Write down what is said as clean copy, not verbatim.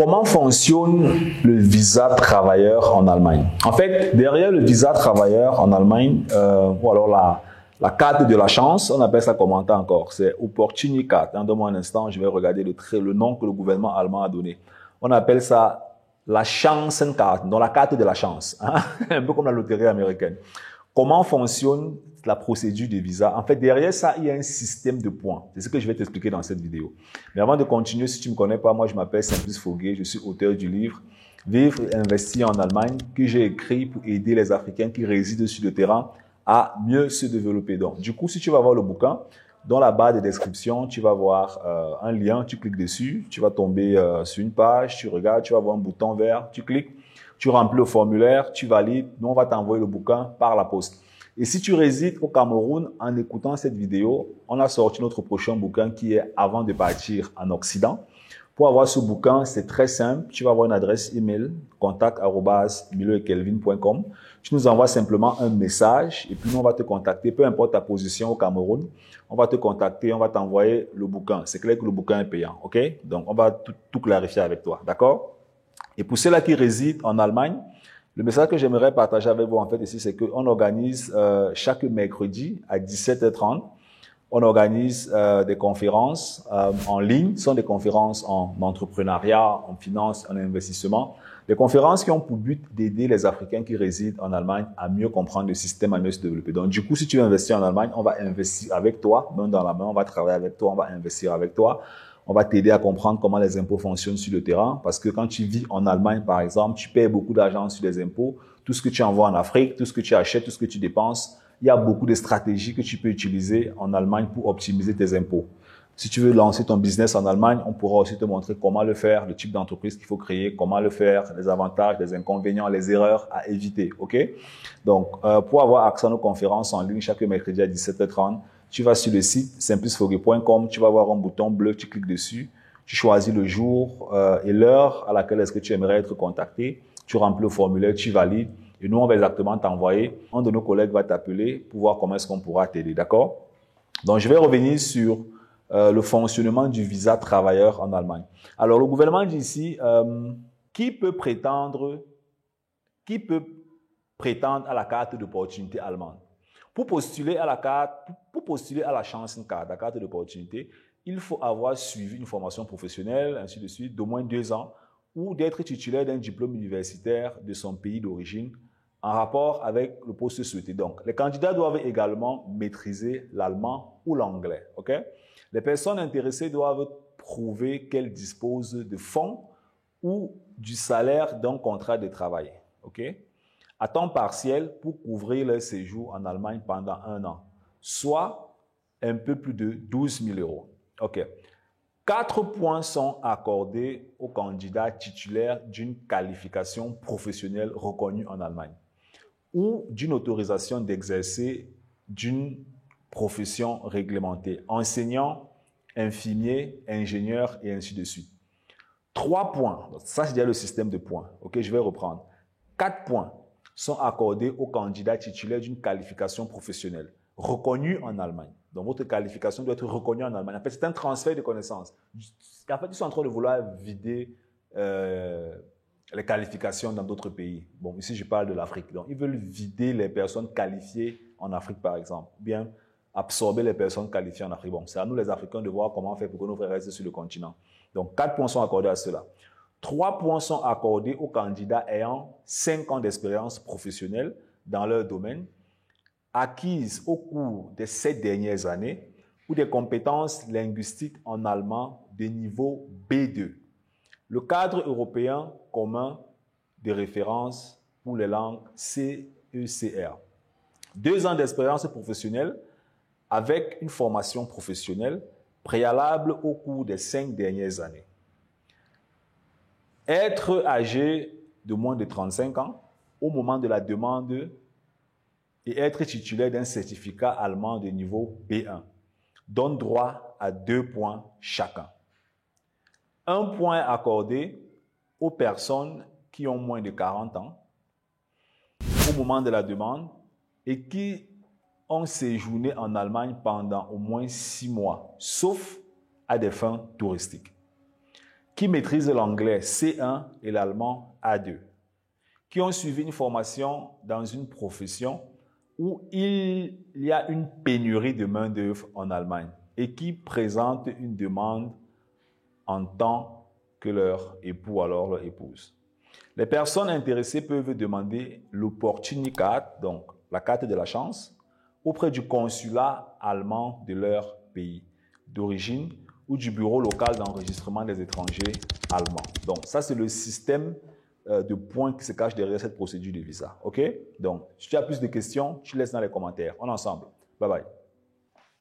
Comment fonctionne le visa travailleur en Allemagne? En fait, derrière le visa travailleur en Allemagne, ou alors la carte de la chance, on appelle ça comment encore? C'est Opportunity Card. Donne-moi un instant, je vais regarder le nom que le gouvernement allemand a donné. On appelle ça la Chancencard, donc la carte de la chance, hein? Un peu comme la loterie américaine. Comment fonctionne la procédure de visa? En fait, derrière ça, il y a un système de points. C'est ce que je vais t'expliquer dans cette vidéo. Mais avant de continuer, si tu ne me connais pas, moi, je m'appelle Simplice Foguet. Je suis auteur du livre « Vivre et investir en Allemagne » que j'ai écrit pour aider les Africains qui résident sur le terrain à mieux se développer. Donc, du coup, si tu vas voir le bouquin, dans la barre de description, tu vas voir un lien, tu cliques dessus, tu vas tomber sur une page, tu regardes, tu vas voir un bouton vert, tu cliques, tu remplis le formulaire, tu valides, nous on va t'envoyer le bouquin par la poste. Et si tu résides au Cameroun, en écoutant cette vidéo, on a sorti notre prochain bouquin qui est Avant de partir en Occident. Pour avoir ce bouquin, c'est très simple. Tu vas avoir une adresse email, contact@miloekelvin.com. Tu nous envoies simplement un message et puis nous, on va te contacter, peu importe ta position au Cameroun. On va te contacter, on va t'envoyer le bouquin. C'est clair que le bouquin est payant, ok? Donc, on va tout clarifier avec toi, d'accord? Et pour ceux-là qui résident en Allemagne, le message que j'aimerais partager avec vous, en fait, ici, c'est qu'on organise chaque mercredi à 17h30, on organise des conférences en ligne. Ce sont des conférences en entrepreneuriat, en finance, en investissement. Des conférences qui ont pour but d'aider les Africains qui résident en Allemagne à mieux comprendre le système, à mieux se développer. Donc, du coup, si tu veux investir en Allemagne, on va investir avec toi, main dans la main, on va travailler avec toi, on va investir avec toi. On va t'aider à comprendre comment les impôts fonctionnent sur le terrain. Parce que quand tu vis en Allemagne, par exemple, tu payes beaucoup d'argent sur les impôts. Tout ce que tu envoies en Afrique, tout ce que tu achètes, tout ce que tu dépenses, il y a beaucoup de stratégies que tu peux utiliser en Allemagne pour optimiser tes impôts. Si tu veux lancer ton business en Allemagne, on pourra aussi te montrer comment le faire, le type d'entreprise qu'il faut créer, comment le faire, les avantages, les inconvénients, les erreurs à éviter. Ok? Donc, pour avoir accès à nos conférences en ligne chaque mercredi à 17h30, tu vas sur le site simplicefoguet.com, tu vas voir un bouton bleu, tu cliques dessus, tu choisis le jour et l'heure à laquelle est-ce que tu aimerais être contacté, tu remplis le formulaire, tu valides et nous, on va exactement t'envoyer. Un de nos collègues va t'appeler pour voir comment est-ce qu'on pourra t'aider, d'accord? Donc, je vais revenir sur le fonctionnement du visa travailleur en Allemagne. Alors, le gouvernement dit ici, qui peut prétendre à la carte d'opportunité allemande? Pour postuler à la Chancencard, la carte d'opportunité, il faut avoir suivi une formation professionnelle, ainsi de suite, d'au moins 2 ans, ou d'être titulaire d'un diplôme universitaire de son pays d'origine en rapport avec le poste souhaité. Donc, les candidats doivent également maîtriser l'allemand ou l'anglais. Ok? Les personnes intéressées doivent prouver qu'elles disposent de fonds ou du salaire d'un contrat de travail. Ok? À temps partiel pour couvrir leur séjour en Allemagne pendant 1 an, soit un peu plus de 12 000 euros. OK. 4 points sont accordés aux candidats titulaires d'une qualification professionnelle reconnue en Allemagne ou d'une autorisation d'exercer d'une profession réglementée, enseignant, infirmier, ingénieur et ainsi de suite. 3 points, ça c'est déjà le système de points. OK, je vais reprendre. 4 points sont accordés aux candidats titulaires d'une qualification professionnelle reconnue en Allemagne. Donc, votre qualification doit être reconnue en Allemagne. En fait, c'est un transfert de connaissances. En fait, ils sont en train de vouloir vider les qualifications dans d'autres pays. Bon, ici, je parle de l'Afrique. Donc, ils veulent vider les personnes qualifiées en Afrique, par exemple. Bien, absorber les personnes qualifiées en Afrique. Bon, c'est à nous, les Africains, de voir comment faire pour que nos frères restent sur le continent. Donc, 4 points sont accordés à cela. 3 points sont accordés aux candidats ayant 5 ans d'expérience professionnelle dans leur domaine, acquises au cours des 7 dernières années, ou des compétences linguistiques en allemand de niveau B2. Le cadre européen commun de référence pour les langues CECR. 2 ans d'expérience professionnelle avec une formation professionnelle préalable au cours des 5 dernières années. Être âgé de moins de 35 ans au moment de la demande et être titulaire d'un certificat allemand de niveau B1 donne droit à 2 points chacun. 1 point accordé aux personnes qui ont moins de 40 ans au moment de la demande et qui ont séjourné en Allemagne pendant au moins 6 mois, sauf à des fins touristiques. qui maîtrisent l'anglais C1 et l'allemand A2, qui ont suivi une formation dans une profession où il y a une pénurie de main-d'œuvre en Allemagne et qui présentent une demande en tant que leur époux, alors leur épouse. Les personnes intéressées peuvent demander l'Opportunity Card, donc la carte de la chance, auprès du consulat allemand de leur pays d'origine ou du bureau local d'enregistrement des étrangers allemands. Donc, ça, c'est le système de points qui se cache derrière cette procédure de visa. OK? Donc, si tu as plus de questions, tu laisses dans les commentaires. On est ensemble. Bye bye.